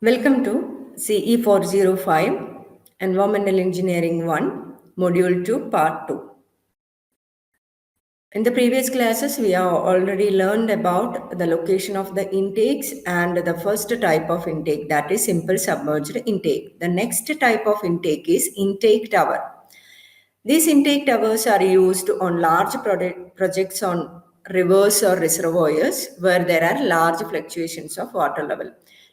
Welcome to CE 405 Environmental Engineering 1, Module 2, Part 2. In the previous classes, we have already learned about the location of the intakes and the first type of intake, that is simple submerged intake. The next type of intake is intake tower. These intake towers are used on large projects on rivers or reservoirs where there are large fluctuations of water level.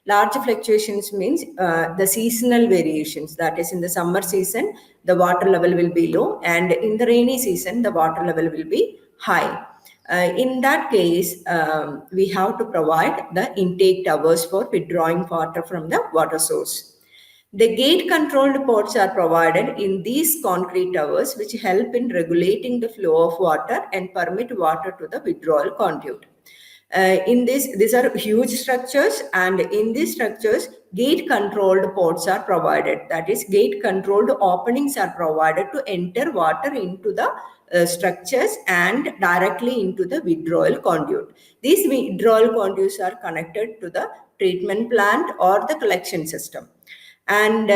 Large fluctuations means the seasonal variations. That is, in the summer season, the water level will be low, and in the rainy season, the water level will be high. In that case, we have to provide the intake towers for withdrawing water from the water source. The gate-controlled ports are provided in these concrete towers, which help in regulating the flow of water and permit water to the withdrawal conduit. These are huge structures, and in these structures, gate-controlled ports are provided. That is, gate-controlled openings are provided to enter water into the structures and directly into the withdrawal conduit. These withdrawal conduits are connected to the treatment plant or the collection system. And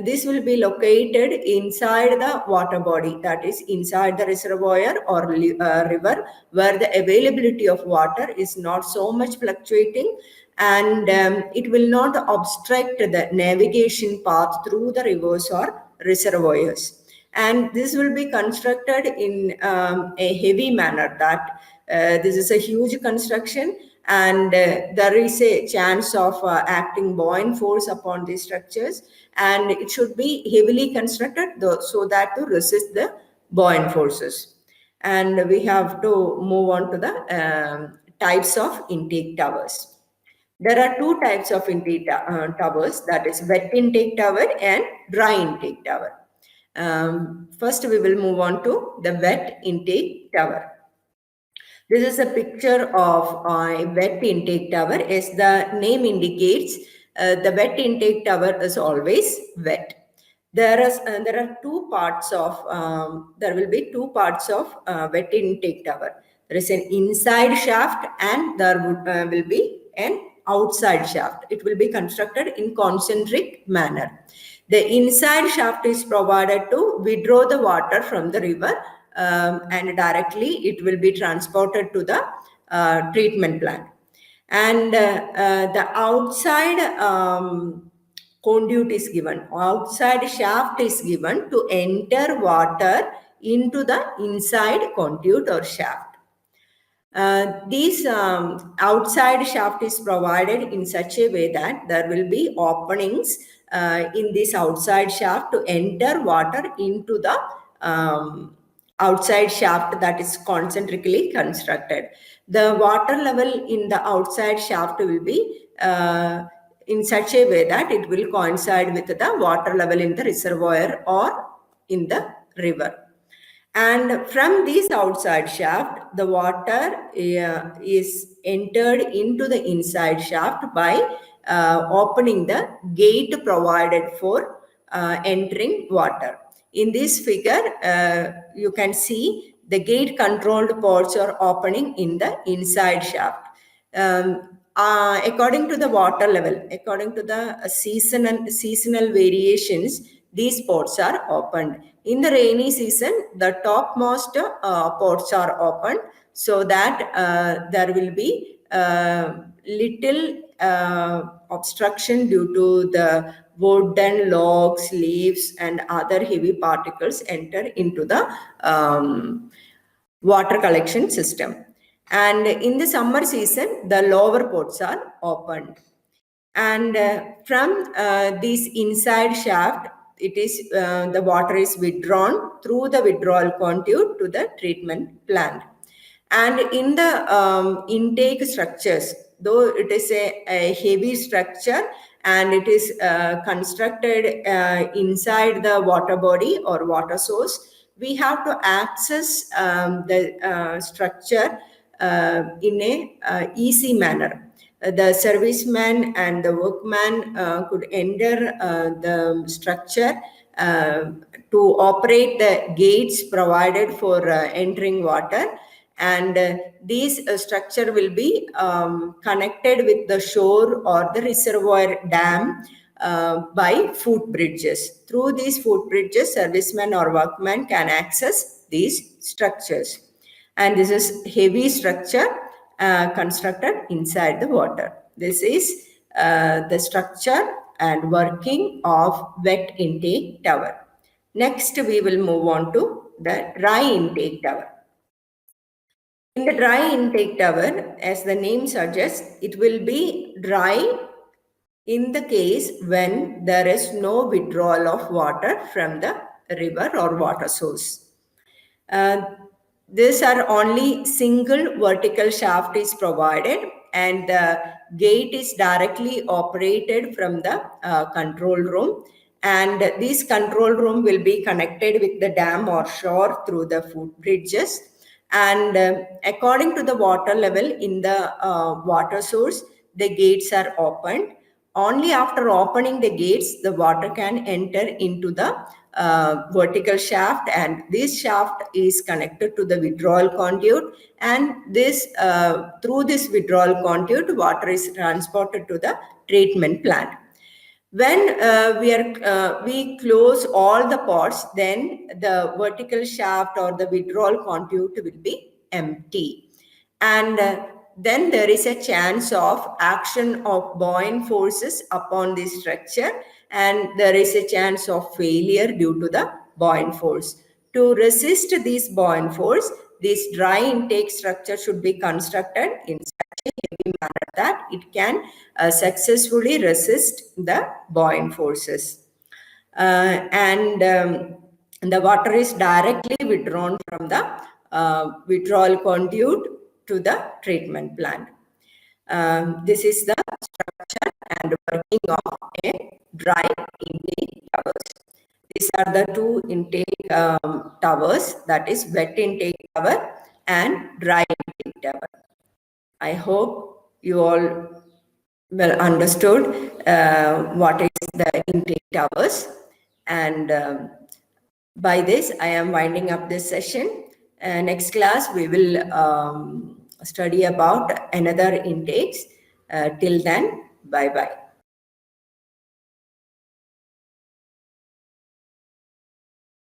this will be located inside the water body, that is inside the reservoir or river, where the availability of water is not so much fluctuating, and it will not obstruct the navigation path through the rivers or reservoirs. And this will be constructed in a heavy manner, that this is a huge construction, and there is a chance of acting buoyant force upon these structures, and it should be heavily constructed so that to resist the buoyant forces. And we have to move on to the types of intake towers. There are two types of intake towers, that is wet intake tower and dry intake tower. First, we will move on to the wet intake tower. This is a picture of a wet intake tower. As the name indicates, the wet intake tower is always wet. There are two parts of, there will be two parts of wet intake tower. There is an inside shaft and there will be an outside shaft. It will be constructed in concentric manner. The inside shaft is provided to withdraw the water from the river, and directly it will be transported to the treatment plant. And the outside conduit is given, outside shaft is given to enter water into the inside conduit or shaft. This outside shaft is provided in such a way that there will be openings in this outside shaft to enter water into the outside shaft that is concentrically constructed. The water level in the outside shaft will be in such a way that it will coincide with the water level in the reservoir or in the river. And from this outside shaft, the water is entered into the inside shaft by opening the gate provided for entering water. In this figure, you can see the gate controlled ports are opening in the inside shaft. According to the water level, according to the seasonal variations, these ports are opened. In the rainy season, the topmost ports are opened so that there will be little obstruction due to the wooden logs, leaves, and other heavy particles enter into the water collection system. And in the summer season, the lower ports are opened. And from this inside shaft, it is the water is withdrawn through the withdrawal conduit to the treatment plant. And in the intake structures, though it is a heavy structure and it is constructed inside the water body or water source, we have to access the structure in a easy manner. The serviceman and the workman could enter the structure to operate the gates provided for entering water, and these structure will be connected with the shore or the reservoir dam by footbridges. Through these footbridges, servicemen or workmen can access these structures. And this is heavy structure constructed inside the water. This is the structure and working of wet intake tower. Next, we will move on to the dry intake tower. In the dry intake tower, as the name suggests, it will be dry in the case when there is no withdrawal of water from the river or water source. These are only single vertical shaft is provided, and the gate is directly operated from the control room, and this control room will be connected with the dam or shore through the footbridges, and according to the water level in the water source, the gates are opened. Only after opening the gates, the water can enter into the vertical shaft, and this shaft is connected to the withdrawal conduit, and this through this withdrawal conduit, water is transported to the treatment plant. When we close all the ports, then the vertical shaft or the withdrawal conduit will be empty, and then there is a chance of action of buoyant forces upon this structure, and there is a chance of failure due to the buoyant force. To resist this buoyant force, this dry intake structure should be constructed in such a heavy manner that it can successfully resist the buoyant forces. And the water is directly withdrawn from the withdrawal conduit to the treatment plant. This is the structure and working of a dry intake towers. These are the two intake towers, that is wet intake tower and dry intake tower. I hope you all well understood what is the intake towers, and by this I am winding up this session. Next class we will study about another intakes. Till then, bye bye.